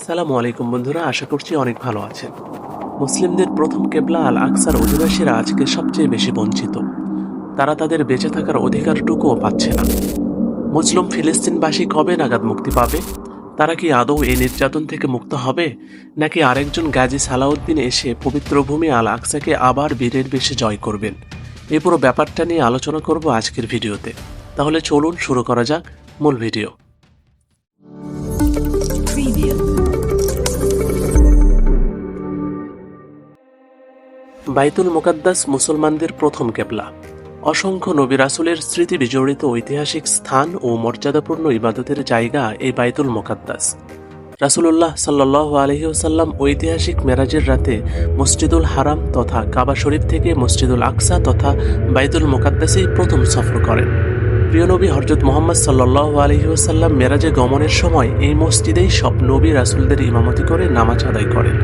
আসসালামু আলাইকুম বন্ধুরা, আশা করছি অনেক ভালো আছেন। মুসলিমদের প্রথম কেবলা আল আকসার অধিবাসীরা আজকে সবচেয়ে বেশি বঞ্চিত। তারা তাদের বেঁচে থাকার অধিকারটুকুও পাচ্ছে না। মুসলিম ফিলিস্তিনবাসী কবে নাগাদ মুক্তি পাবে? তারা কি আদৌ এই নির্যাতন থেকে মুক্ত হবে, নাকি আরেকজন গাজী সালাউদ্দিন এসে পবিত্র ভূমি আল আকসাকে আবার বীরের বেশে জয় করবেন? এই পুরো ব্যাপারটা নিয়ে আলোচনা করব আজকের ভিডিওতে। তাহলে চলুন শুরু করা যাক মূল ভিডিও। বাইতুল মুকাদ্দাস মুসলমানদের প্রথম কেবলা। অসংখ্য নবী রাসূলের স্মৃতি বিজড়িত ঐতিহাসিক স্থান ও মর্যাদাপূর্ণ ইবাদতের জায়গা এই বাইতুল মুকাদ্দাস। রাসূলুল্লাহ সাল্লাল্লাহু আলাইহি ওয়াসাল্লাম ঐতিহাসিক মেরাজের রাতে মসজিদুল হারাম তথা কাবা শরীফ থেকে মসজিদুল আকসা তথা বাইতুল মুকাদ্দাসেই প্রথম সফর করেন। প্রিয় নবী হযরত মুহাম্মদ সাল্লাল্লাহু আলাইহি ওয়াসাল্লাম মেরাজে গমনের সময় এই মসজিদেই সব নবী রাসূলদের ইমামতি করে নামাজ আদায় করেন।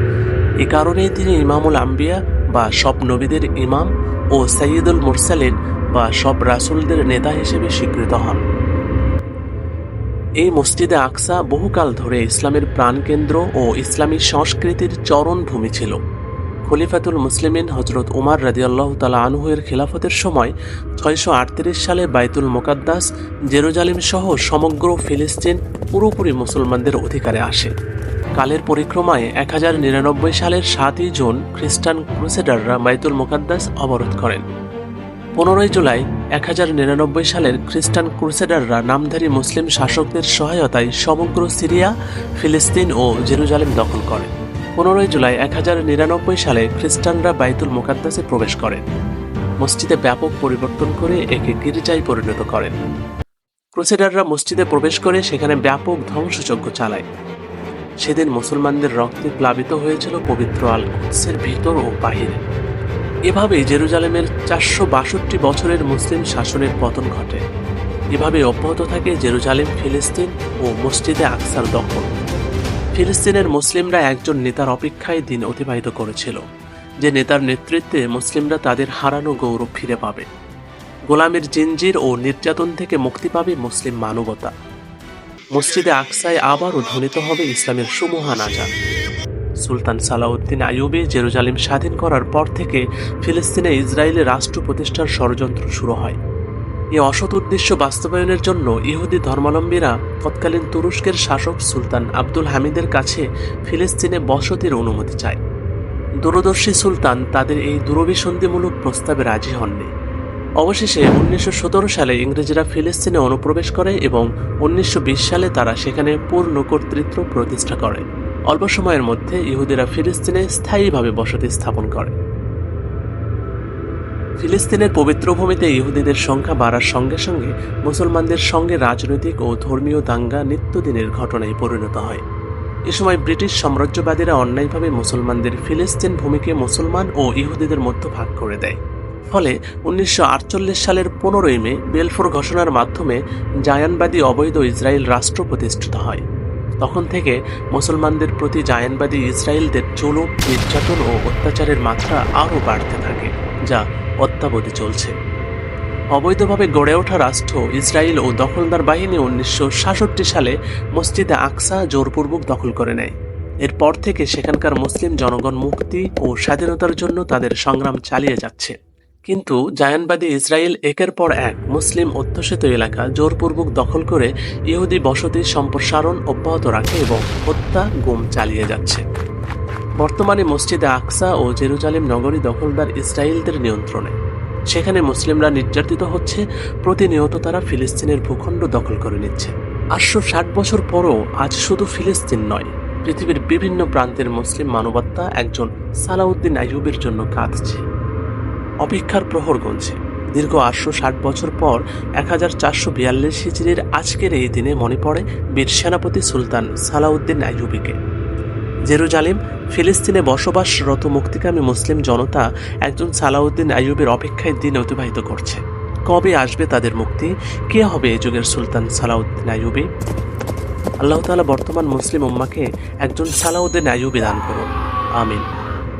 এ কারণেই তিনি ইমামুল আম্বিয়া বা সব নবীদের ইমাম ও সাইয়্যিদুল মুরসালিন বা সব রাসূলদের নেতা হিসেবে স্বীকৃত হন। এই মসজিদে আকসা বহুকাল ধরে ইসলামের প্রাণকেন্দ্র ও ইসলামী সংস্কৃতির চরণভূমি ছিল। খলিফাতুল মুসলিমিন হযরত উমর রাদিয়াল্লাহু তাআলা আনহু এর খিলাফতের সময় 638 সালে বাইতুল মুকাদ্দাস জেরুজালেম সহ সমগ্র ফিলিস্তিন পুরোপুরি মুসলমানদের অধিকারে আসে। কালের পরিক্রমায় 1099 সালের 7ই জুন খ্রিস্টান ক্রুসেডাররা বাইতুল মুকাদ্দাস অবরোধ করেন। 15 জুলাই 1099 সালের খ্রিস্টান ক্রুসেডাররা নামধারী মুসলিম শাসকদের সহায়তায় সমগ্র সিরিয়া, ফিলিস্তিন ও জেরুজালেম দখল করে। 15 জুলাই 1099 সালে খ্রিস্টানরা বাইতুল মুকাদ্দাসে প্রবেশ করেন। মসজিদে ব্যাপক পরিবর্তন করে একে গির্জায় পরিণত করেন। ক্রুসেডাররা মসজিদে প্রবেশ করে সেখানে ব্যাপক ধ্বংসযজ্ঞ চালায়। সেদিন মুসলমানদের রক্তে প্লাবিত হয়েছিল পবিত্র আল কুদসের ভিতর ও বাহিরে। এভাবেই জেরুজালেমের 462 বছরের মুসলিম শাসনের পতন ঘটে। এভাবে অব্যাহত থাকে জেরুজালেম, ফিলিস্তিন ও মসজিদে আকসার দখল। ফিলিস্তিনের মুসলিমরা একজন নেতার অপেক্ষায় দিন অতিবাহিত করেছিল, যে নেতার নেতৃত্বে মুসলিমরা তাদের হারানো গৌরব ফিরে পাবে। গোলামের জিনজির ও নির্যাতন থেকে মুক্তি পাবে মুসলিম মানবতা। মসজিদে আকসায় আবারও ধ্বনিত হবে ইসলামের সুমহান আযান। সুলতান সালাউদ্দিন আইয়ুবী জেরুজালেম স্বাধীন করার পর থেকে ফিলিস্তিনে ইসরায়েলের রাষ্ট্র প্রতিষ্ঠার ষড়যন্ত্র শুরু হয়। এই অসৎ উদ্দেশ্য বাস্তবায়নের জন্য ইহুদি ধর্মাবলম্বীরা তৎকালীন তুরস্কের শাসক সুলতান আব্দুল হামিদের কাছে ফিলিস্তিনে বসতির অনুমতি চায়। দূরদর্শী সুলতান তাদের এই দূরভিসন্ধিমূলক প্রস্তাবে রাজি হননি। অবশেষে 1917 সালে ইংরেজরা ফিলিস্তিনে অনুপ্রবেশ করে এবং 1920 সালে তারা সেখানে পূর্ণ কর্তৃত্ব প্রতিষ্ঠা করে। অল্প সময়ের মধ্যে ইহুদিরা ফিলিস্তিনে স্থায়ীভাবে বসতি স্থাপন করে। ফিলিস্তিনের পবিত্র ভূমিতে ইহুদিদের সংখ্যা বাড়ার সঙ্গে সঙ্গে মুসলমানদের সঙ্গে রাজনৈতিক ও ধর্মীয় দাঙ্গা নিত্যদিনের ঘটনায় পরিণত হয়। এ সময় ব্রিটিশ সাম্রাজ্যবাদীরা অন্যায়ভাবে মুসলমানদের ফিলিস্তিন ভূমিকে মুসলমান ও ইহুদিদের মধ্যে ভাগ করে দেয়। ফলে 1948 সালের 15 মে বেলফোর ঘোষণার মাধ্যমে জায়ানবাদী অবৈধ ইসরায়েল রাষ্ট্র প্রতিষ্ঠিত হয়। তখন থেকে মুসলমানদের প্রতি জায়ানবাদী ইসরায়েলদের জুলুম, নির্যাতন ও অত্যাচারের মাত্রা আরও বাড়তে থাকে, যা অদ্যাবধি চলছে। অবৈধভাবে গড়ে ওঠা রাষ্ট্র ইসরায়েল ও দখলদার বাহিনী 1966 সালে মসজিদে আকসা জোরপূর্বক দখল করে নেয়। এরপর থেকে সেখানকার মুসলিম জনগণ মুক্তি ও স্বাধীনতার জন্য তাদের সংগ্রাম চালিয়ে যাচ্ছে। কিন্তু জায়ানবাদী ইসরায়েল একের পর এক মুসলিম অধ্যুষিত এলাকা জোরপূর্বক দখল করে ইহুদি বসতি সম্প্রসারণ অব্যাহত রাখে এবং হত্যা, গুম চালিয়ে যাচ্ছে। বর্তমানে মসজিদে আকসা ও জেরুজালেম নগরী দখলদার ইসরায়েলদের নিয়ন্ত্রণে। সেখানে মুসলিমরা নির্যাতিত হচ্ছে, প্রতিনিয়ত তারা ফিলিস্তিনের ভূখণ্ড দখল করে নিচ্ছে। 860 বছর পরও আজ শুধু ফিলিস্তিন নয়, পৃথিবীর বিভিন্ন প্রান্তের মুসলিম মানবতা একজন সালাউদ্দিন আইয়ুবীর জন্য কাঁদছে। অপেক্ষার প্রহর গুনছে। দীর্ঘ 860 বছর পর 1442 হিজরির আজকের এই দিনে মনে পড়ে বীর সেনাপতি সুলতান সালাউদ্দিন আইয়ুবীকে। জেরুজালেম, ফিলিস্তিনে বসবাসরত মুক্তিকামী মুসলিম জনতা একজন সালাউদ্দিন আইয়ুবীর অপেক্ষায় দিন অতিবাহিত করছে। কবে আসবে তাদের মুক্তি? কে হবে এই যুগের সুলতান সালাউদ্দিন আইয়ুবী? আল্লাহ তাআলা বর্তমান মুসলিম উম্মাকে একজন সালাউদ্দিন আইয়ুবী দান করুন, আমিন।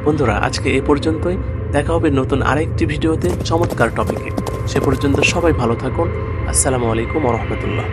বন্ধুরা, আজকে এ পর্যন্তই। দেখা হবে নতুন আরেকটি ভিডিওতে চমৎকার টপিকে। সে পর্যন্ত সবাই ভালো থাকুন। আসসালামু আলাইকুম ওয়া রাহমাতুল্লাহ।